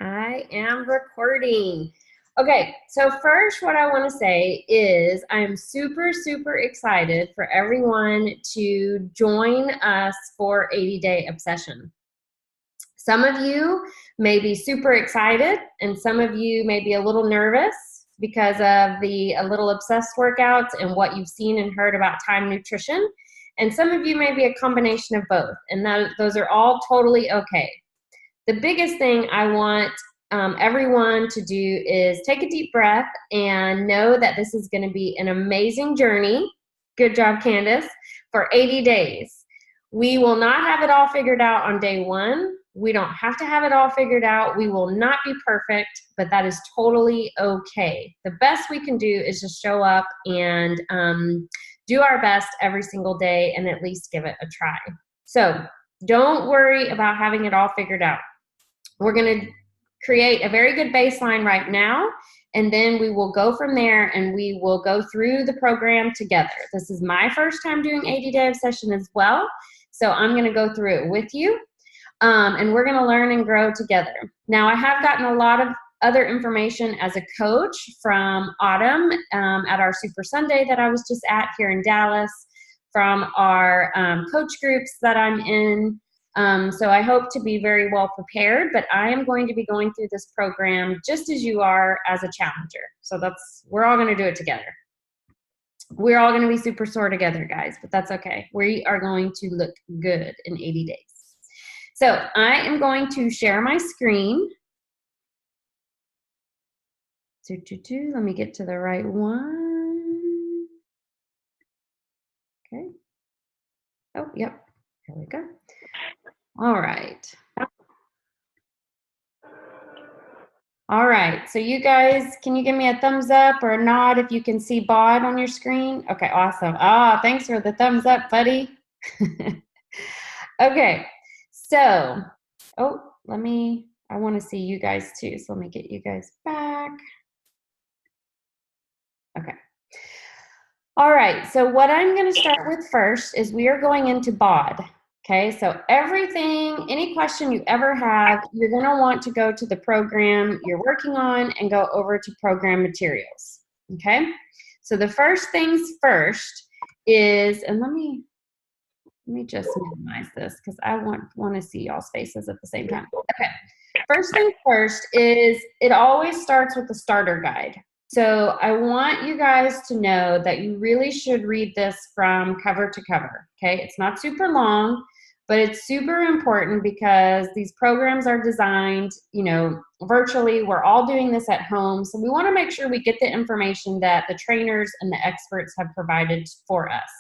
I am recording. Okay, so first what I want to say is I'm super, super excited for everyone to join us for 80-Day Obsession. Some of you may be super excited, and some of you may be a little nervous because of the A Little Obsessed workouts and what you've seen and heard about Time Nutrition. And some of you may be a combination of both, and those are all totally okay. The biggest thing I want everyone to do is take a deep breath and know that this is going to be an amazing journey. Good job, Candace, for 80 days. We will not have it all figured out on day one. We don't have to have it all figured out. We will not be perfect, but that is totally okay. The best we can do is just show up and do our best every single day and at least give it a try. So don't worry about having it all figured out. We're going to create a very good baseline right now, and then we will go from there and we will go through the program together. This is my first time doing 80-Day Obsession as well, so I'm going to go through it with you, and we're going to learn and grow together. Now, I have gotten a lot of other information as a coach from Autumn at our Super Sunday that I was just at here in Dallas, from our coach groups that I'm in. So I hope to be very well prepared, but I am going to be going through this program just as you are as a challenger. So we're all going to do it together. We're all going to be super sore together, guys, but that's okay. We are going to look good in 80 days. So I am going to share my screen. Let me get to the right one. Okay. Oh, yep. Here we go. All right. All right, so you guys, can you give me a thumbs up or a nod if you can see Bod on your screen? Okay, awesome. Ah, thanks for the thumbs up, buddy. Okay, so, I want to see you guys too, so let me get you guys back. Okay. All right, so what I'm going to start with first is we are going into Bod. Okay, so any question you ever have, you're going to want to go to the program you're working on and go over to program materials. Okay, so the first things first is, and let me just minimize this because I want to see y'all's faces at the same time. Okay, first thing first is it always starts with the starter guide. So I want you guys to know that you really should read this from cover to cover, okay? It's not super long, but it's super important because these programs are designed, virtually. We're all doing this at home, so we want to make sure we get the information that the trainers and the experts have provided for us.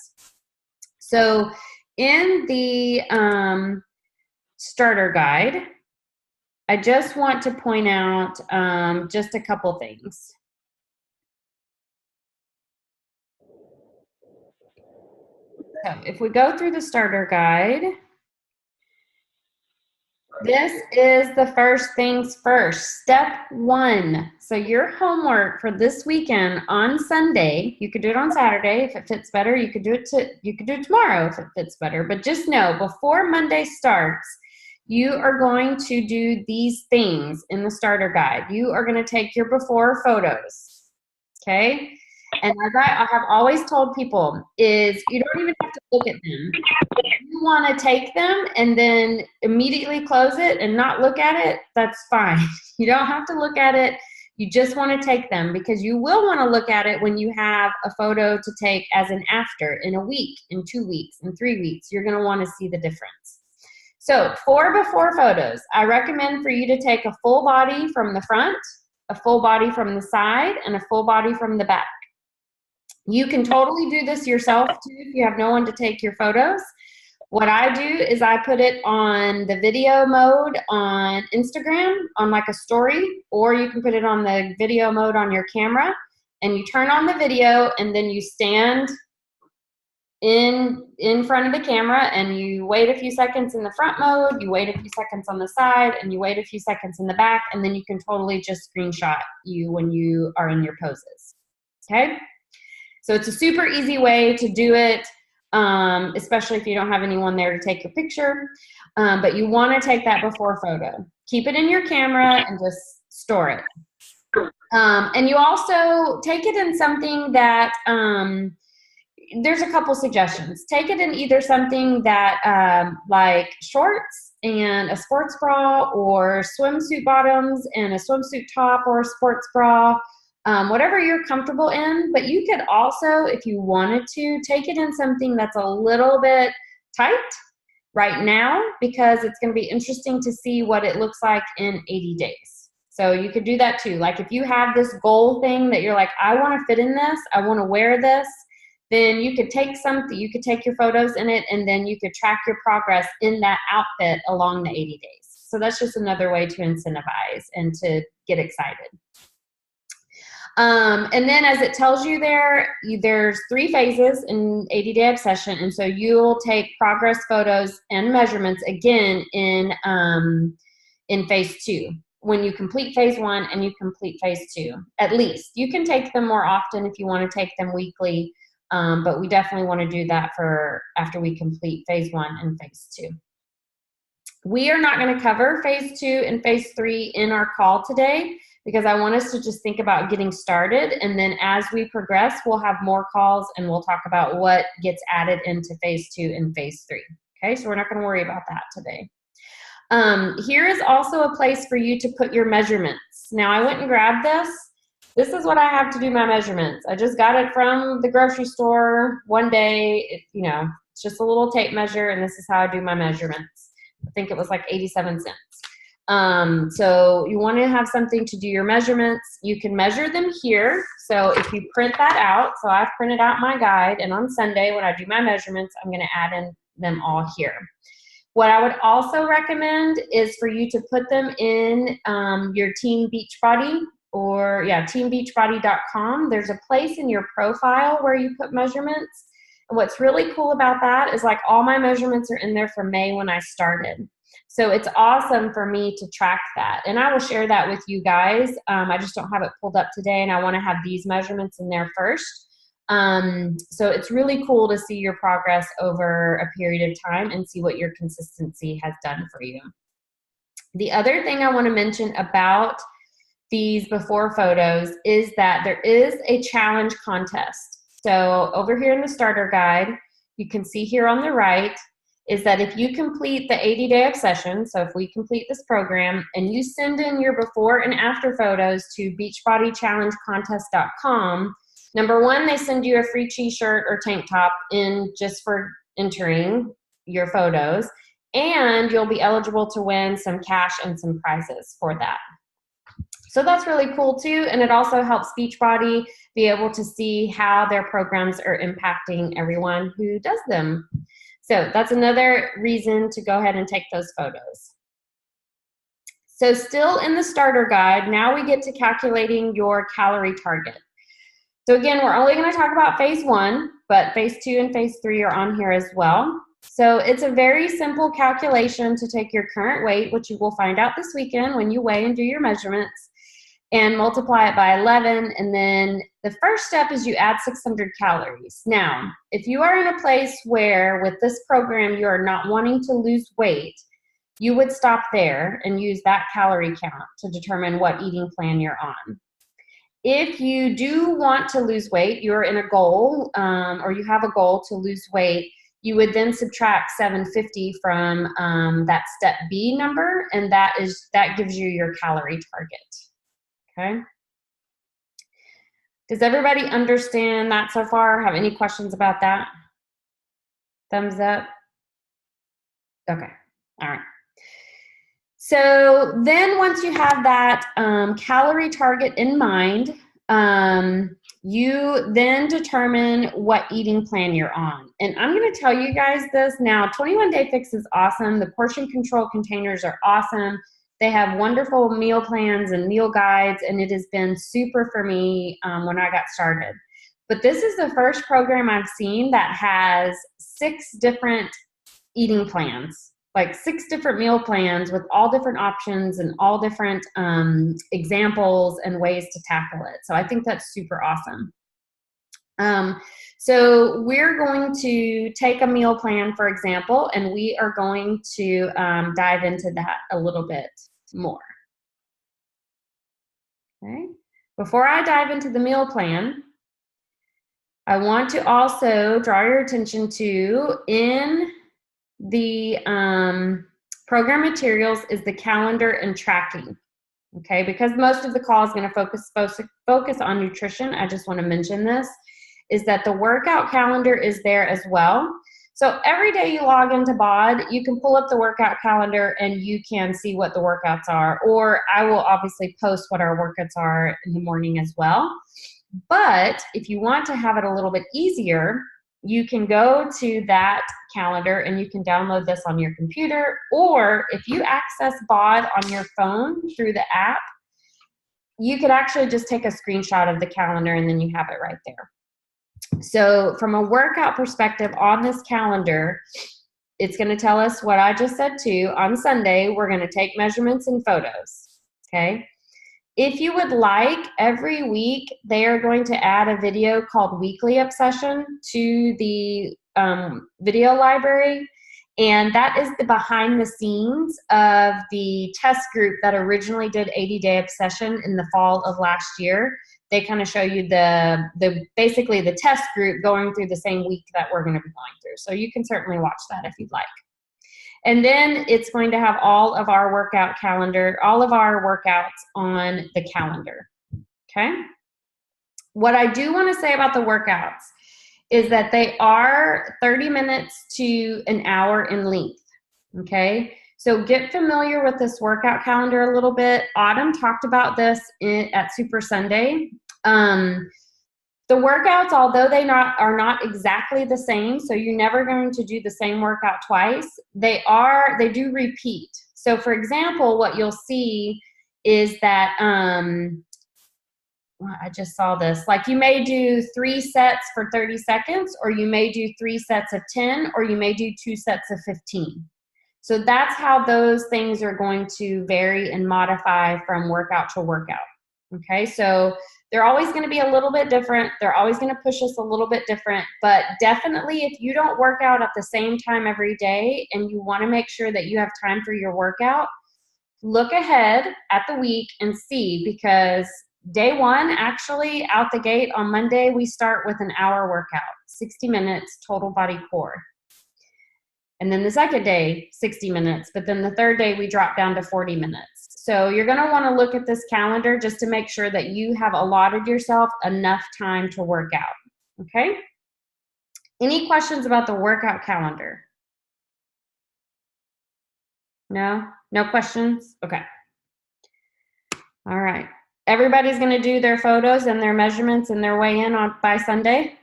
So in the starter guide, I just want to point out just a couple things. So if we go through the starter guide, this is the first things first, step 1. So your homework for this weekend on Sunday, you could do it on Saturday if it fits better. You could do it tomorrow if it fits better. But just know, before Monday starts, you are going to do these things in the starter guide. You are going to take your before photos, okay? And as I have always told people, is you don't even have to look at them. If you want to take them and then immediately close it and not look at it, that's fine. You don't have to look at it. You just want to take them because you will want to look at it when you have a photo to take as an after in a week, in 2 weeks, in 3 weeks. You're going to want to see the difference. So for before photos, I recommend for you to take a full body from the front, a full body from the side, and a full body from the back. You can totally do this yourself too if you have no one to take your photos. What I do is I put it on the video mode on Instagram on like a story, or you can put it on the video mode on your camera, and you turn on the video and then you stand in front of the camera and you wait a few seconds in the front mode, you wait a few seconds on the side, and you wait a few seconds in the back, and then you can totally just screenshot you when you are in your poses, okay? So it's a super easy way to do it, especially if you don't have anyone there to take your picture, but you want to take that before photo. keep it in your camera and just store it. And you also take it in something that, there's a couple suggestions. Take it in either something that like shorts and a sports bra, or swimsuit bottoms and a swimsuit top, or a sports bra, whatever you're comfortable in. But you could also, if you wanted to, take it in something that's a little bit tight right now, because it's going to be interesting to see what it looks like in 80 days. So you could do that too. Like if you have this goal thing that you're like, I want to fit in this, I want to wear this, then you could take something, you could take your photos in it, and then you could track your progress in that outfit along the 80 days. So that's just another way to incentivize and to get excited. And then as it tells you there, there's 3 phases in 80-day obsession. And so you'll take progress photos and measurements again in phase 2. When you complete phase 1 and you complete phase 2, at least. You can take them more often if you want to take them weekly. But we definitely want to do that for after we complete phase 1 and phase 2. We are not going to cover phase 2 and phase 3 in our call today, because I want us to just think about getting started. And then as we progress, we'll have more calls and we'll talk about what gets added into phase 2 and phase 3. Okay, so we're not going to worry about that today. Here is also a place for you to put your measurements. Now I went and grabbed this. This is what I have to do my measurements. I just got it from the grocery store one day. It's just a little tape measure, and this is how I do my measurements. I think it was like 87 cents. So you want to have something to do your measurements. You can measure them here. So if you print that out, so I've printed out my guide, and on Sunday when I do my measurements, I'm going to add in them all here. What I would also recommend is for you to put them in your Team Beachbody, or teambeachbody.com. There's a place in your profile where you put measurements. And what's really cool about that is like all my measurements are in there for May when I started. So it's awesome for me to track that. And I will share that with you guys. I just don't have it pulled up today, and I want to have these measurements in there first. So it's really cool to see your progress over a period of time and see what your consistency has done for you. The other thing I want to mention about these before photos is that there is a challenge contest. So over here in the starter guide, you can see here on the right is that if you complete the 80-day obsession, so if we complete this program and you send in your before and after photos to beachbodychallengecontest.com, number 1, they send you a free t-shirt or tank top in just for entering your photos, and you'll be eligible to win some cash and some prizes for that. So that's really cool too, and it also helps Beachbody be able to see how their programs are impacting everyone who does them. So that's another reason to go ahead and take those photos. So still in the starter guide, now we get to calculating your calorie target. So again, we're only going to talk about phase 1, but phase 2 and phase 3 are on here as well. So it's a very simple calculation to take your current weight, which you will find out this weekend when you weigh and do your measurements, and multiply it by 11. And then the first step is you add 600 calories. Now, if you are in a place where with this program you are not wanting to lose weight, you would stop there and use that calorie count to determine what eating plan you're on. If you do want to lose weight, you're in a goal, or you have a goal to lose weight, you would then subtract 750 from that step B number, and that gives you your calorie target. Okay. Does everybody understand that so far? Have any questions about that? Thumbs up. Okay. All right. So then once you have that calorie target in mind, you then determine what eating plan you're on. And I'm going to tell you guys this now. 21 Day Fix is awesome. The portion control containers are awesome. They have wonderful meal plans and meal guides, and it has been super for me when I got started. But this is the first program I've seen that has 6 different eating plans, like 6 different meal plans with all different options and all different examples and ways to tackle it. So I think that's super awesome. So we're going to take a meal plan, for example, and we are going to dive into that a little bit. more. Okay. Before I dive into the meal plan, I want to also draw your attention to, in the program materials, is the calendar and tracking. Okay, because most of the call is going to focus on nutrition, I just want to mention this, is that the workout calendar is there as well. So every day you log into BOD, you can pull up the workout calendar and you can see what the workouts are, or I will obviously post what our workouts are in the morning as well. But if you want to have it a little bit easier, you can go to that calendar and you can download this on your computer, or if you access BOD on your phone through the app, you could actually just take a screenshot of the calendar and then you have it right there. So from a workout perspective on this calendar, it's going to tell us what I just said too. On Sunday, we're going to take measurements and photos, okay? If you would like, every week they are going to add a video called Weekly Obsession to the video library, and that is the behind the scenes of the test group that originally did 80-Day Obsession in the fall of last year. They kind of show you basically the test group going through the same week that we're going to be going through. So you can certainly watch that if you'd like. And then it's going to have all of our workout calendar, all of our workouts on the calendar, okay? What I do want to say about the workouts is that they are 30 minutes to an hour in length, okay? So get familiar with this workout calendar a little bit. Autumn talked about this at Super Sunday. The workouts, although they are not exactly the same, so you're never going to do the same workout twice, they do repeat. So for example, what you'll see is that, I just saw this, like you may do 3 sets for 30 seconds, or you may do 3 sets of 10, or you may do 2 sets of 15. So that's how those things are going to vary and modify from workout to workout, okay? So they're always going to be a little bit different. They're always going to push us a little bit different, but definitely if you don't work out at the same time every day and you want to make sure that you have time for your workout, look ahead at the week and see, because day one, actually out the gate on Monday, we start with an hour workout, 60 minutes, total body core. And then the second day, 60 minutes, but then the third day we drop down to 40 minutes. So you're going to want to look at this calendar just to make sure that you have allotted yourself enough time to work out, okay? Any questions about the workout calendar? No? No questions? Okay. All right. Everybody's going to do their photos and their measurements and their weigh-in by Sunday?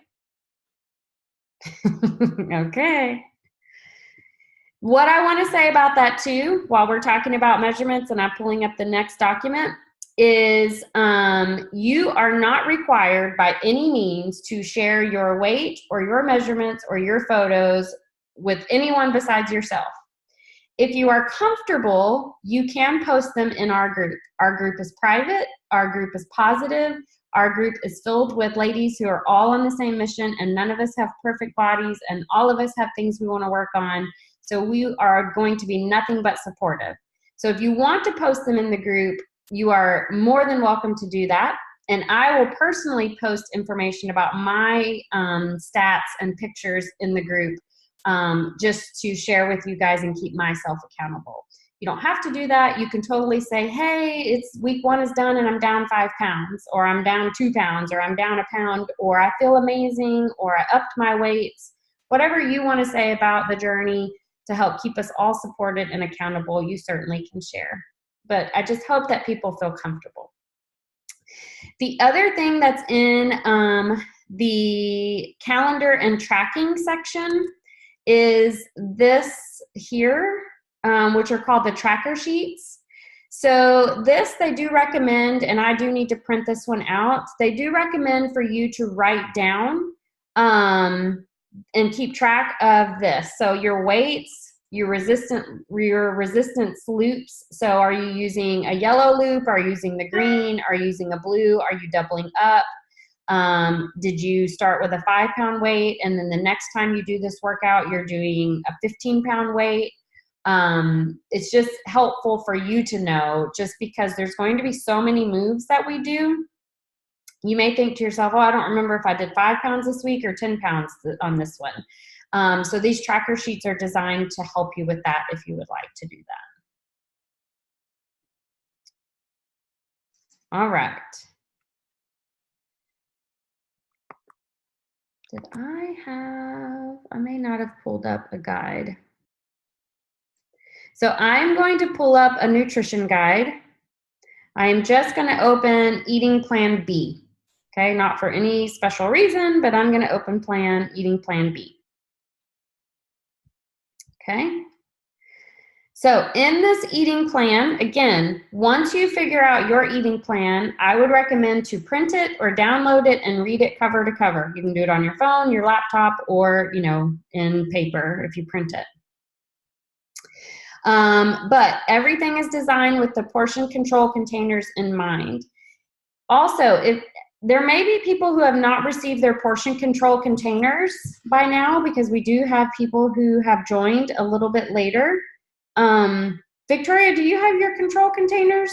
Okay. What I want to say about that too, while we're talking about measurements and I'm pulling up the next document, is you are not required by any means to share your weight or your measurements or your photos with anyone besides yourself. If you are comfortable, you can post them in our group. Our group is private, our group is positive, our group is filled with ladies who are all on the same mission, and none of us have perfect bodies, and all of us have things we want to work on. So we are going to be nothing but supportive. So if you want to post them in the group, you are more than welcome to do that. And I will personally post information about my stats and pictures in the group just to share with you guys and keep myself accountable. You don't have to do that. You can totally say, hey, it's week 1 is done and I'm down 5 pounds, or I'm down 2 pounds, or I'm down 1 pound, or I feel amazing, or I upped my weights. Whatever you want to say about the journey to help keep us all supported and accountable, you certainly can share. But I just hope that people feel comfortable. The other thing that's in the calendar and tracking section is this here, which are called the tracker sheets. So this they do recommend, and I do need to print this one out, they do recommend for you to write down and keep track of this. So your weights, your resistance loops. So are you using a yellow loop? Are you using the green? Are you using a blue? Are you doubling up? Did you start with a 5-pound weight and then the next time you do this workout, you're doing a 15-pound weight? It's just helpful for you to know, just because there's going to be so many moves that we do. You may think to yourself, oh, I don't remember if I did 5 pounds this week or 10 pounds on this one. So these tracker sheets are designed to help you with that if you would like to do that. All right. I may not have pulled up a guide. So I'm going to pull up a nutrition guide. I am just going to open Eating Plan B. Okay, not for any special reason, but I'm going to open Eating Plan B. Okay. So in this eating plan, again, once you figure out your eating plan, I would recommend to print it or download it and read it cover to cover. You can do it on your phone, your laptop, or, you know, in paper if you print it. But everything is designed with the portion control containers in mind. Also, if there may be people who have not received their portion control containers by now, because we do have people who have joined a little bit later. Victoria, do you have your control containers?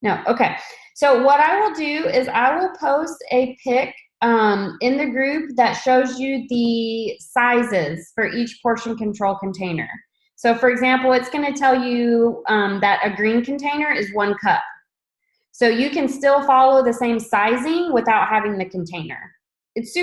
No, okay. So what I will do is I will post a pic in the group that shows you the sizes for each portion control container. So for example, it's going to tell you that a green container is 1 cup. So you can still follow the same sizing without having the container. It's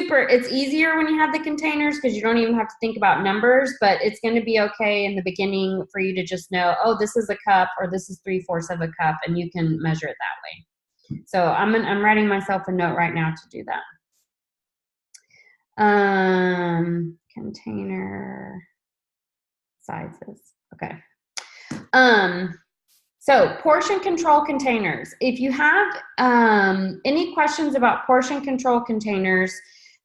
easier when you have the containers because you don't even have to think about numbers, but it's going to be okay in the beginning for you to just know, oh, this is a cup or this is 3/4 of a cup, and you can measure it that way. So I'm writing myself a note right now to do that. Container sizes. Okay. So portion control containers. If you have any questions about portion control containers,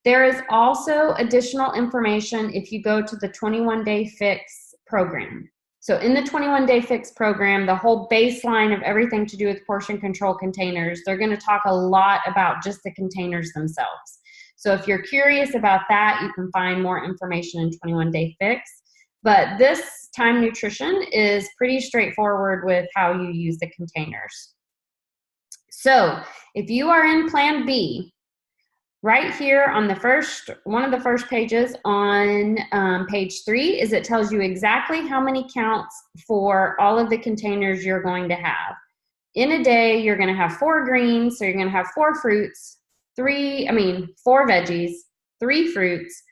there is also additional information if you go to the 21-Day Fix program. So in the 21-Day Fix program, the whole baseline of everything to do with portion control containers, they're going to talk a lot about just the containers themselves. So if you're curious about that, you can find more information in 21-Day Fix. But this Time Nutrition is pretty straightforward with how you use the containers. So if you are in Plan B, right here on one of the first pages on page 3 is it tells you exactly how many counts for all of the containers you're going to have. In a day, you're going to have 4 greens, so you're going to have 4 fruits, 4 veggies, 3 fruits,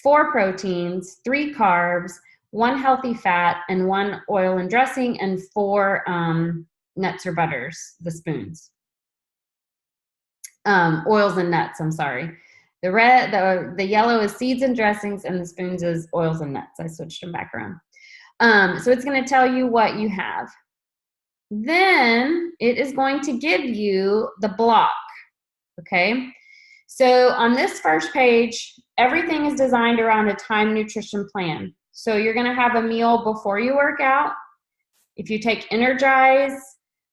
4 proteins, 3 carbs, 1 healthy fat, and 1 oil and dressing, and 4 nuts or butters, the spoons. Oils and nuts, I'm sorry. The yellow is seeds and dressings, and the spoons is oils and nuts. I switched them back around. So it's going to tell you what you have. Then it is going to give you the block, okay? So on this first page, everything is designed around a Time Nutrition plan. So you're going to have a meal before you work out. If you take Energize,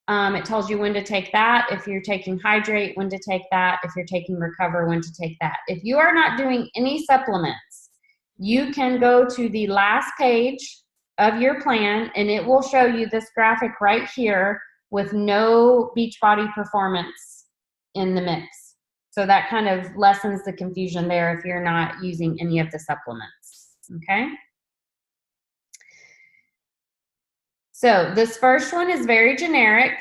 it tells you when to take that. If you're taking Hydrate, when to take that. If you're taking Recover, when to take that. If you are not doing any supplements, you can go to the last page of your plan, and it will show you this graphic right here with no Beachbody Performance in the mix. So that kind of lessens the confusion there if you're not using any of the supplements, okay? So this first one is very generic,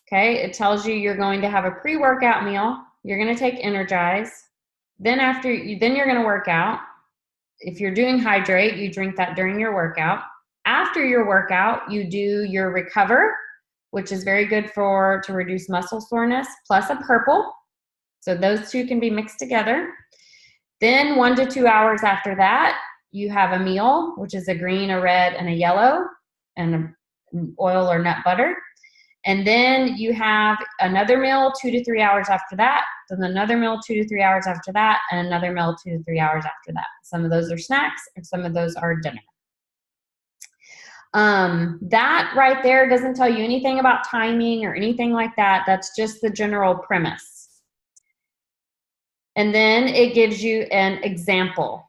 okay? It tells you you're going to have a pre-workout meal. You're going to take Energize. Then you're going to work out. If you're doing Hydrate, you drink that during your workout. After your workout, you do your Recover, which is very good to reduce muscle soreness, plus a purple. So those two can be mixed together. Then 1 to 2 hours after that, you have a meal, which is a green, a red, and a yellow, and an oil or nut butter. And then you have another meal 2 to 3 hours after that, then another meal 2 to 3 hours after that, and another meal 2 to 3 hours after that. Some of those are snacks, and some of those are dinner. That right there doesn't tell you anything about timing or anything like that. That's just the general premise. And then it gives you an example.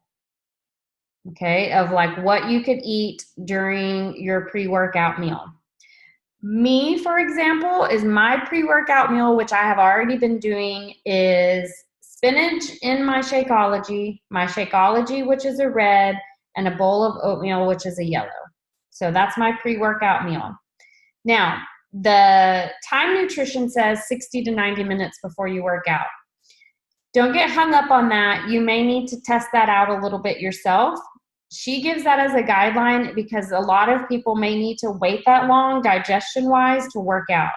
okay, of like what you could eat during your pre-workout meal. Me, for example, is my pre-workout meal, which I have already been doing, is spinach in my Shakeology, which is a red, and a bowl of oatmeal, which is a yellow. So that's my pre-workout meal. Now, the Time Nutrition says 60 to 90 minutes before you work out. Don't get hung up on that. You may need to test that out a little bit yourself. She gives that as a guideline because a lot of people may need to wait that long digestion-wise to work out.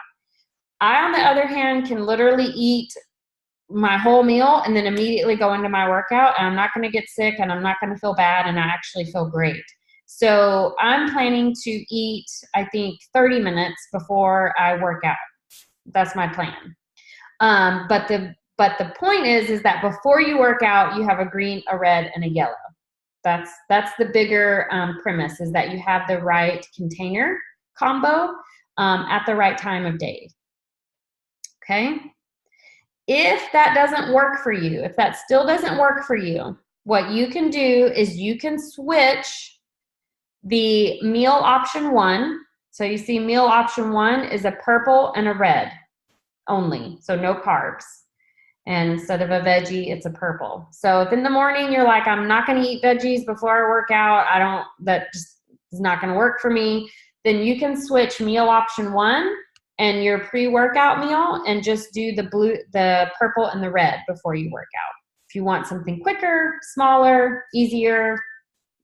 I, on the other hand, can literally eat my whole meal and then immediately go into my workout, and I'm not going to get sick and I'm not going to feel bad, and I actually feel great. So I'm planning to eat, I think, 30 minutes before I work out. That's my plan. But the point is that before you work out, you have a green, a red, and a yellow. That's the bigger premise, is that you have the right container combo at the right time of day. Okay? If that doesn't work for you, if that still doesn't work for you, what you can do is you can switch the meal option 1. So you see meal option 1 is a purple and a red only, so no carbs. And instead of a veggie, it's a purple. So if in the morning you're like, I'm not going to eat veggies before I work out, that just is not going to work for me, then you can switch meal option 1 and your pre-workout meal and just do the purple and the red before you work out. If you want something quicker, smaller, easier,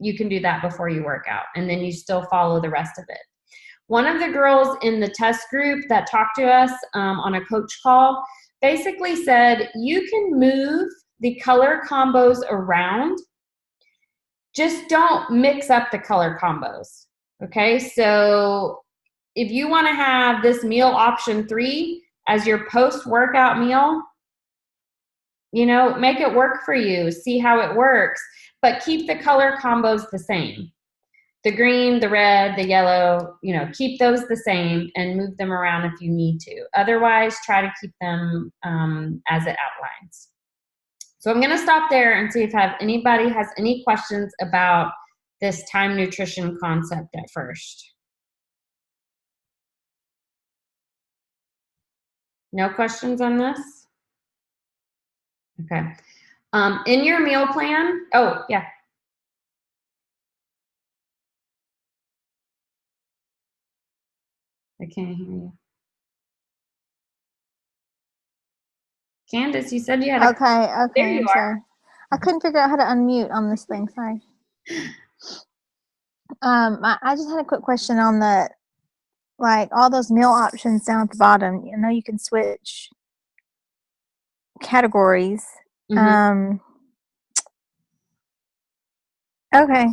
you can do that before you work out, and then you still follow the rest of it. One of the girls in the test group that talked to us on a coach call basically said, you can move the color combos around, just don't mix up the color combos, okay? So if you wanna have this meal option 3 as your post-workout meal, make it work for you, see how it works, but keep the color combos the same. The green, the red, the yellow, keep those the same and move them around if you need to. Otherwise, try to keep them as it outlines. So I'm going to stop there and see if anybody has any questions about this time nutrition concept at first. No questions on this? Okay. In your meal plan, oh, yeah. I can't hear you. Candace, you said you had a... Okay, there you I'm are. sorry. I couldn't figure out how to unmute on this thing, sorry. I just had a quick question on all those meal options down at the bottom. You can switch categories. Mm-hmm. Okay.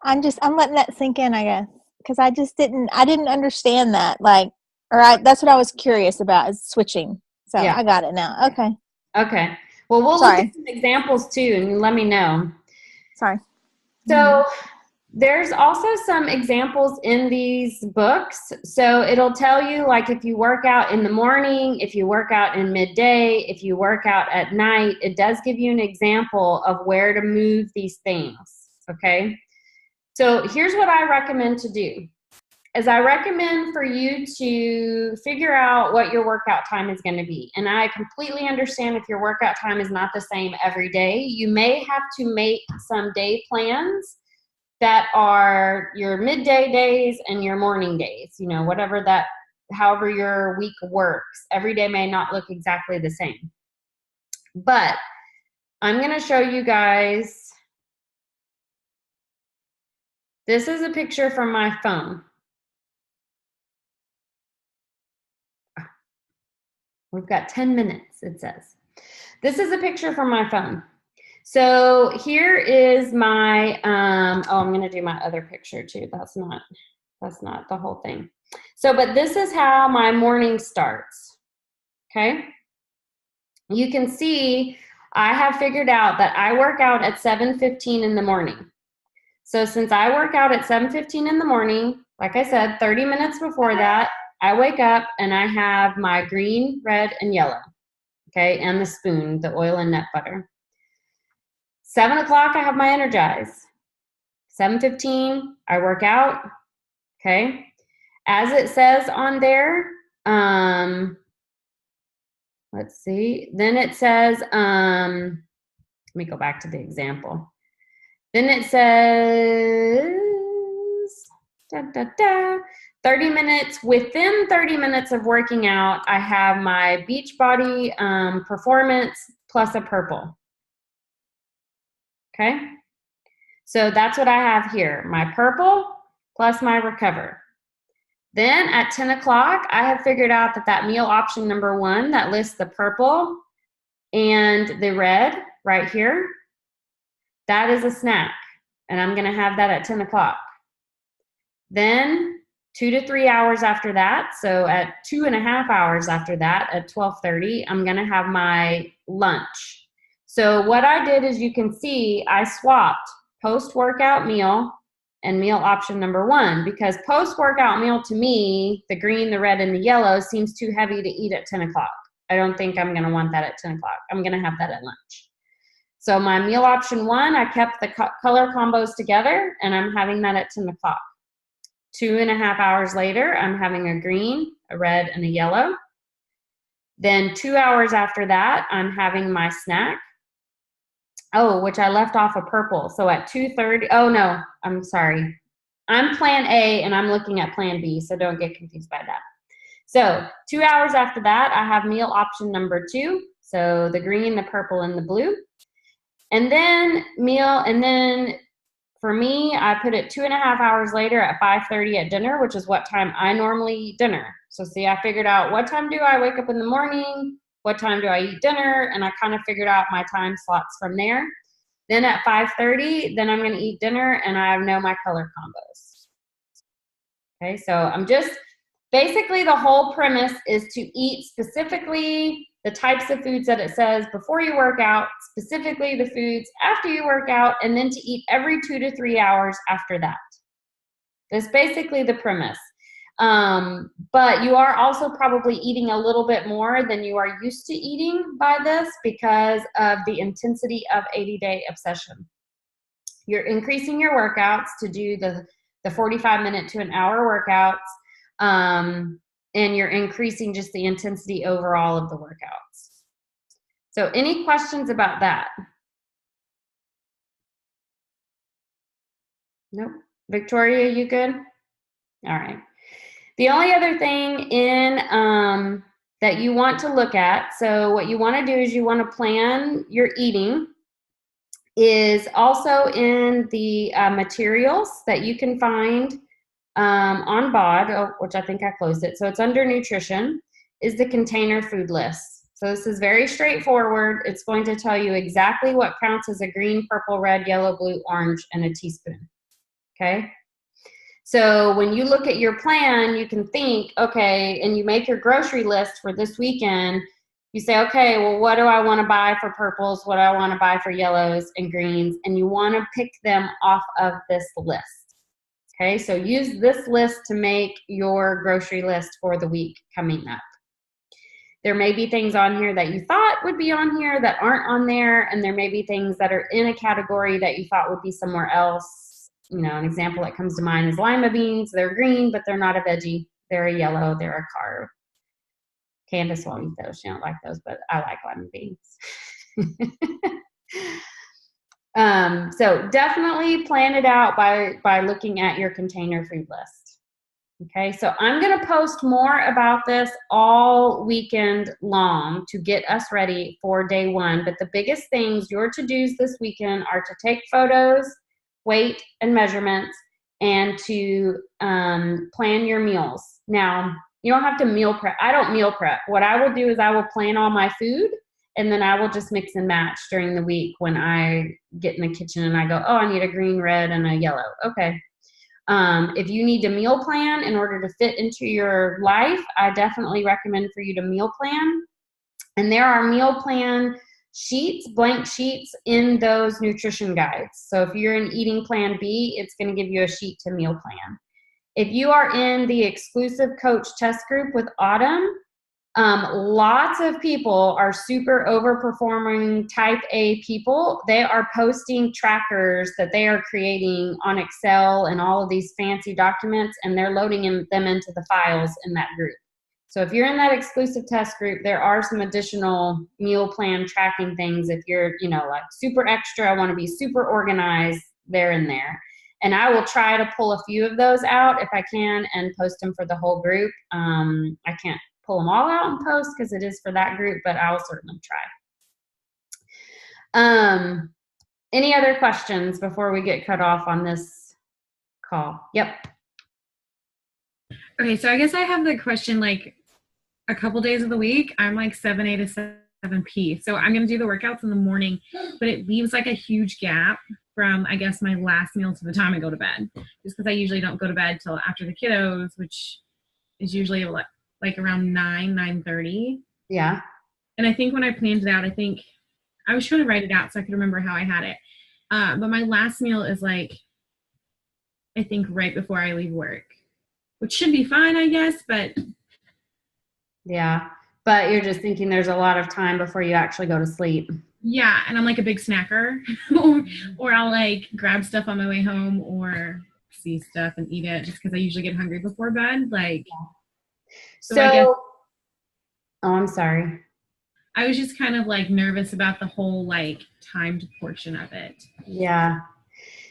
I'm letting that sink in, I guess, because I didn't understand that. That's what I was curious about, is switching. So yeah. I got it now. Okay. Okay. Well, we'll look at some examples too, and let me know. Sorry. So there's also some examples in these books. So it'll tell you, like, if you work out in the morning, if you work out in midday, if you work out at night, it does give you an example of where to move these things, okay? So here's what I recommend to do. I recommend for you to figure out what your workout time is going to be. And I completely understand if your workout time is not the same every day. You may have to make some day plans that are your midday days and your morning days, however your week works. Every day may not look exactly the same. But I'm going to show you guys. This is a picture from my phone. We've got 10 minutes, it says. This is a picture from my phone. So here is my, I'm going to do my other picture too. That's not the whole thing. So, but this is how my morning starts, okay? You can see I have figured out that I work out at 7:15 in the morning. So since I work out at 7:15 in the morning, like I said, 30 minutes before that, I wake up and I have my green, red, and yellow, okay, and the spoon, the oil and nut butter. 7 o'clock, I have my Energize. 7:15, I work out. Okay. As it says on there, let's see. Then it says, let me go back to the example. Then it says, 30 minutes. Within 30 minutes of working out, I have my Beachbody Performance plus a purple. Okay. So that's what I have here. My purple plus my Recover. Then at 10 o'clock, I have figured out that meal option number 1 that lists the purple and the red right here, that is a snack. And I'm going to have that at 10 o'clock. Then 2 to 3 hours after that, so at 2.5 hours after that, at 12:30, I'm going to have my lunch. So what I did is, you can see I swapped post-workout meal and meal option number 1, because post-workout meal to me, the green, the red, and the yellow seems too heavy to eat at 10 o'clock. I don't think I'm going to want that at 10 o'clock. I'm going to have that at lunch. So my meal option 1, I kept the color combos together, and I'm having that at 10 o'clock. 2.5 hours later, I'm having a green, a red, and a yellow. Then 2 hours after that, I'm having my snack. Oh, which I left off a purple. So at 2:30, oh no, I'm sorry. I'm plan A and I'm looking at plan B, so don't get confused by that. So 2 hours after that, I have meal option number 2. So the green, the purple, and the blue. And then for me, I put it 2.5 hours later at 5:30 at dinner, which is what time I normally eat dinner. So see, I figured out what time do I wake up in the morning, what time do I eat dinner, and I kind of figured out my time slots from there. Then at 5:30, then I'm going to eat dinner, and I know my color combos. Okay, so I'm just, basically the whole premise is to eat specifically the types of foods that it says before you work out, specifically the foods after you work out, and then to eat every 2 to 3 hours after that. That's basically the premise. But you are also probably eating a little bit more than you are used to eating by this, because of the intensity of 80-day obsession. You're increasing your workouts to do the 45-minute to an hour workouts, and you're increasing just the intensity overall of the workouts. So any questions about that? Nope. Victoria, you good? All right. The only other thing that you want to look at, so what you want to do is you want to plan your eating, is also in the materials that you can find on BOD, which I think I closed it. So it's under nutrition, is the container food list. So this is very straightforward. It's going to tell you exactly what counts as a green, purple, red, yellow, blue, orange, and a teaspoon. Okay? So when you look at your plan, you can think, okay, and you make your grocery list for this weekend. You say, okay, well, what do I want to buy for purples? What do I want to buy for yellows and greens? And you want to pick them off of this list. Okay, so use this list to make your grocery list for the week coming up. There may be things on here that you thought would be on here that aren't on there, and there may be things that are in a category that you thought would be somewhere else. You know, an example that comes to mind is lima beans. They're green, but they're not a veggie. They're a yellow. They're a carb. Candace won't eat those. She don't like those, but I like lima beans. So definitely plan it out by looking at your container food list. Okay, so I'm going to post more about this all weekend long to get us ready for day 1. But the biggest things, your to-dos this weekend, are to take photos, weight and measurements, and to plan your meals. Now, you don't have to meal prep. I don't meal prep. What I will do is I will plan all my food, and then I will just mix and match during the week when I get in the kitchen and I go, oh, I need a green, red, and a yellow. Okay. If you need to meal plan in order to fit into your life, I definitely recommend for you to meal plan. And there are meal plan sheets, blank sheets in those nutrition guides. So if you're in eating plan B, it's going to give you a sheet to meal plan. If you are in the exclusive coach test group with Autumn, Lots of people are super overperforming type A people. They are posting trackers that they are creating on Excel and all of these fancy documents, and they're loading them into the files in that group. So if you're in that exclusive test group, there are some additional meal plan tracking things. If you're, like super extra, I want to be super organized, they're in there. And I will try to pull a few of those out if I can and post them for the whole group. I can't pull them all out and post because it is for that group, but I'll certainly try. Any other questions before we get cut off on this call? Yep. Okay, so I guess I have the question, like, a couple days of the week, I'm like 7A to 7P. So I'm going to do the workouts in the morning, but it leaves like a huge gap from, I guess, my last meal to the time I go to bed. Just because I usually don't go to bed till after the kiddos, which is usually like around 9:30. Yeah. And I think when I planned it out, I was trying to write it out so I could remember how I had it. But my last meal is like, I think right before I leave work, which should be fine, I guess, but yeah, but you're just thinking there's a lot of time before you actually go to sleep. Yeah, and I'm like a big snacker, or I'll like grab stuff on my way home or see stuff and eat it just because I usually get hungry before bed. Like, so I guess, I'm sorry. I was just kind of like nervous about the whole like timed portion of it. Yeah.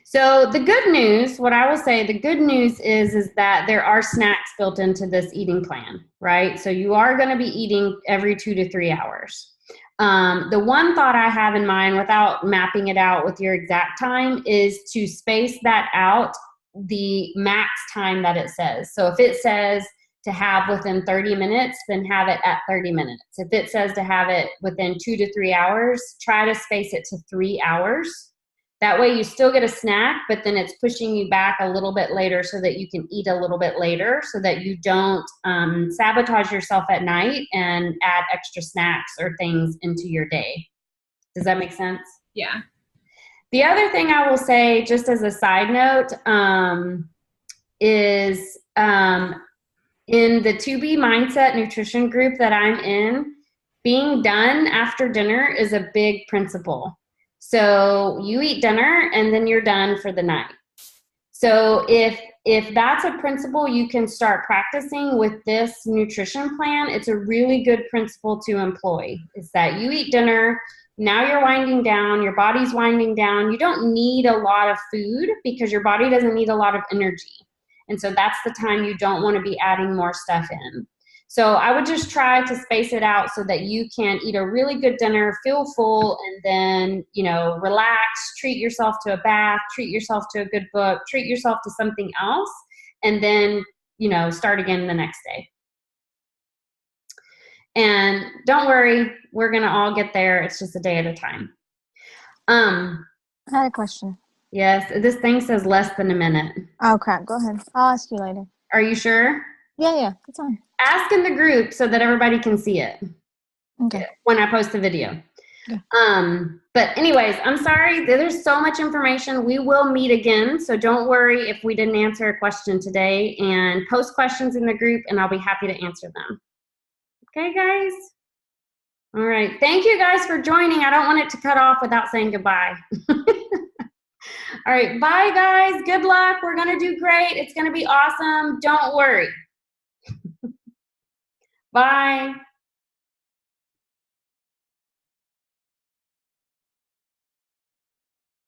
So the good news, what I will say, the good news is that there are snacks built into this eating plan, right? So you are going to be eating every 2 to 3 hours. The one thought I have in mind without mapping it out with your exact time is to space that out the max time that it says. So if it says to have within 30 minutes, then have it at 30 minutes. If it says to have it within 2 to 3 hours, try to space it to 3 hours. That way you still get a snack, but then it's pushing you back a little bit later so that you can eat a little bit later so that you don't sabotage yourself at night and add extra snacks or things into your day. Does that make sense? Yeah. The other thing I will say, just as a side note, is in the 2B Mindset Nutrition group that I'm in, being done after dinner is a big principle. So you eat dinner and then you're done for the night. So if that's a principle you can start practicing with this nutrition plan, it's a really good principle to employ. Is that you eat dinner, now you're winding down, your body's winding down. You don't need a lot of food because your body doesn't need a lot of energy. And so that's the time you don't want to be adding more stuff in. So I would just try to space it out so that you can eat a really good dinner, feel full, and then, relax, treat yourself to a bath, treat yourself to a good book, treat yourself to something else, and then, start again the next day. And don't worry, we're going to all get there. It's just a day at a time. I had a question. Yes, this thing says less than a minute. Oh, crap. Go ahead. I'll ask you later. Are you sure? Yeah, that's fine. Ask in the group so that everybody can see it. Okay. When I post the video. Yeah. But anyways, I'm sorry. There's so much information. We will meet again. So don't worry if we didn't answer a question today, and post questions in the group and I'll be happy to answer them. Okay, guys? All right. Thank you guys for joining. I don't want it to cut off without saying goodbye. All right. Bye, guys. Good luck. We're going to do great. It's going to be awesome. Don't worry. Bye.